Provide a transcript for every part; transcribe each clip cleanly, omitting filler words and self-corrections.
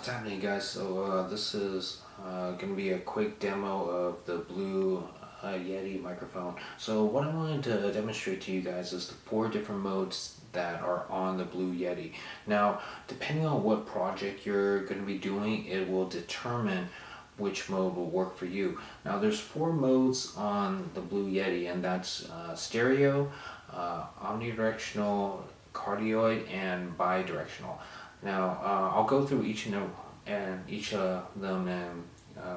What's happening, guys? This is going to be a quick demo of the Blue Yeti microphone. So what I wanted to demonstrate to you guys is the four different modes that are on the Blue Yeti. Now, depending on what project you're going to be doing, it will determine which mode will work for you. Now, there's four modes on the Blue Yeti, and that's stereo, omnidirectional, cardioid, and bidirectional. Now, I'll go through each of them, and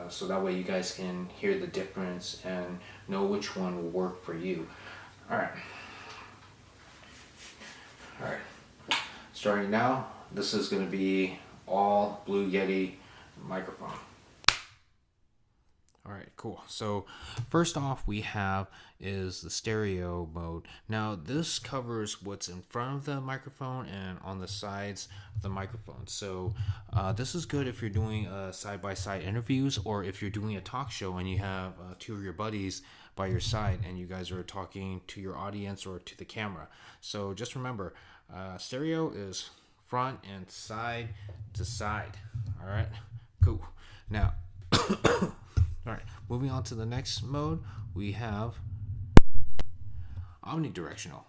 so that way you guys can hear the difference and know which one will work for you. All right. All right. Starting now, this is going to be all Blue Yeti microphone. All right, cool. So first off, we have is the stereo mode. Now this covers what's in front of the microphone and on the sides of the microphone. So this is good if you're doing side-by-side interviews, or if you're doing a talk show and you have two of your buddies by your side and you guys are talking to your audience or to the camera. So just remember, stereo is front and side to side. All right, cool. Now all right, moving on to the next mode, we have omnidirectional.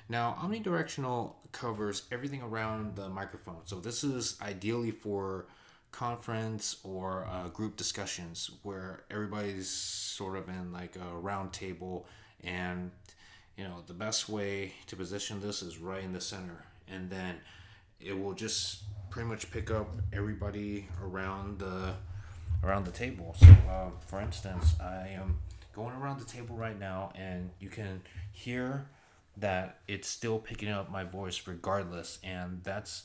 Now, omnidirectional covers everything around the microphone. So this is ideally for conference or group discussions where everybody's sort of in like a round table, and the best way to position this is right in the center, and then it will just pretty much pick up everybody around the table. So for instance, I am going around the table right now, and you can hear that it's still picking up my voice regardless, and that's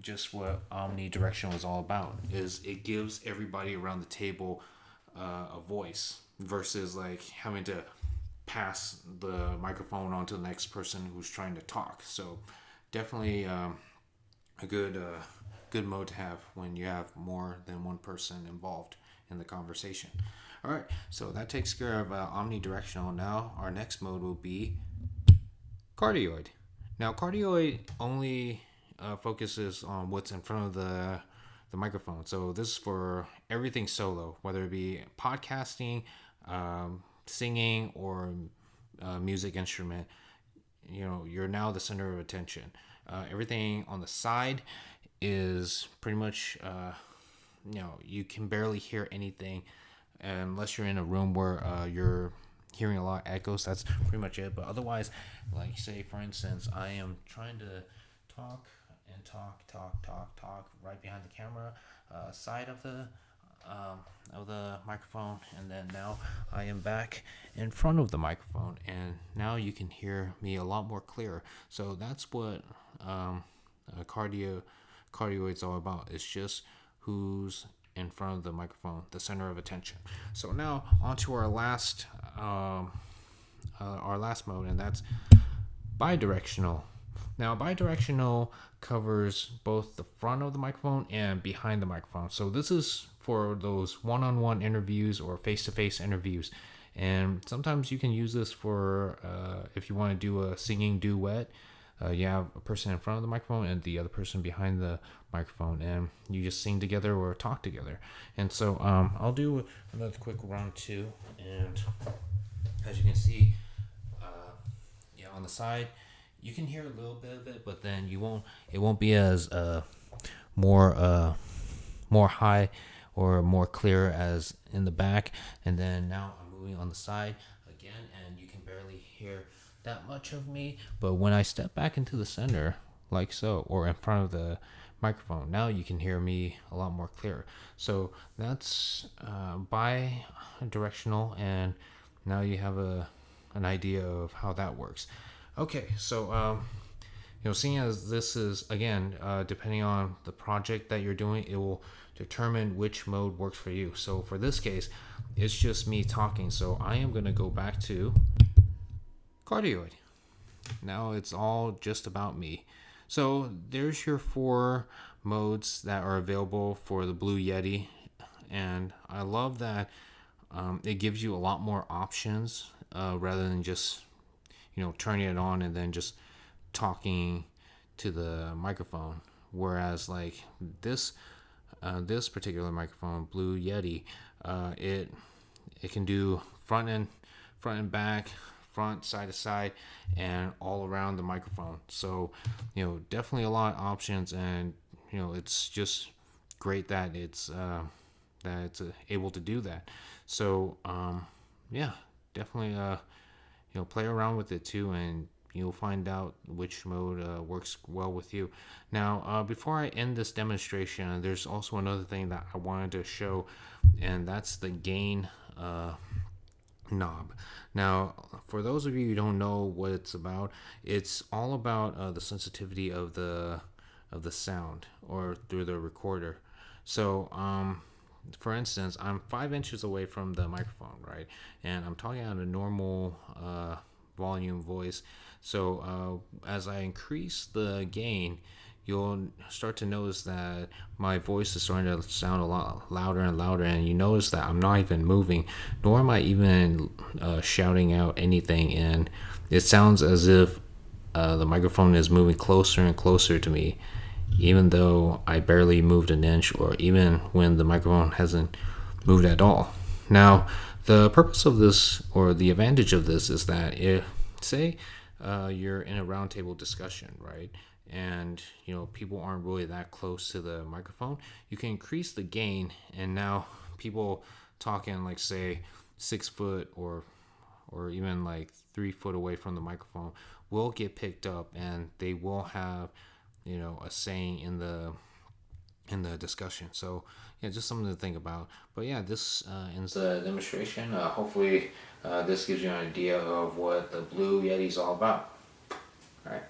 just what omnidirectional is all about. Is it gives everybody around the table a voice versus like having to pass the microphone on to the next person who's trying to talk. So definitely a good mode to have when you have more than one person involved in the conversation. All right, so that takes care of omnidirectional. Now our next mode will be cardioid. Now cardioid only focuses on what's in front of the microphone. So this is for everything solo, whether it be podcasting, singing, or music instrument. You're now the center of attention. Everything on the side is pretty much you can barely hear anything unless you're in a room where you're hearing a lot of echoes. That's pretty much it. But otherwise, like say for instance, I am trying to talk right behind the camera side of the microphone, and then now I am back in front of the microphone, and now you can hear me a lot more clear. So that's what cardioid's all about. It's just who's in front of the microphone, the center of attention. So now on to our last mode, and that's bidirectional. Now bidirectional covers both the front of the microphone and behind the microphone. So this is for those one-on-one interviews or face-to-face interviews, and sometimes you can use this for if you want to do a singing duet. You have a person in front of the microphone and the other person behind the microphone, and you just sing together or talk together. And so I'll do another quick round two, and as you can see, on the side you can hear a little bit of it, but then it won't be as more high or more clear as in the back. And then now I'm moving on the side again, and you can barely hear that much of me, but when I step back into the center like so, or in front of the microphone, now you can hear me a lot more clear. So that's bi-directional, and now you have an idea of how that works. Okay, so seeing as this is again depending on the project that you're doing, it will determine which mode works for you. So for this case, it's just me talking, so I am going to go back to cardioid. Now it's all just about me. So there's your four modes that are available for the Blue Yeti, and I love that it gives you a lot more options rather than just turning it on and then just talking to the microphone. Whereas like this this particular microphone, Blue Yeti, it can do front and back, front, side to side, and all around the microphone. So, definitely a lot of options, and it's just great that it's able to do that. So, yeah, definitely play around with it too, and you'll find out which mode works well with you. Now, before I end this demonstration, there's also another thing that I wanted to show, and that's the gain knob. Now, for those of you who don't know what it's about, it's all about the sensitivity of the sound or through the recorder. So, for instance, I'm 5 inches away from the microphone, right? And I'm talking on a normal volume voice. So as I increase the gain, you'll start to notice that my voice is starting to sound a lot louder and louder, and you notice that I'm not even moving, nor am I even shouting out anything, and it sounds as if the microphone is moving closer and closer to me, even though I barely moved an inch, or even when the microphone hasn't moved at all. Now, the purpose of this, or the advantage of this, is that if, say, you're in a roundtable discussion, right, and people aren't really that close to the microphone, you can increase the gain, and now people talking, like, say 6 foot or even like 3 foot away from the microphone will get picked up, and they will have a saying in the discussion. So yeah, just something to think about. But yeah, this ends the demonstration. Hopefully this gives you an idea of what the Blue Yeti is all about. All right.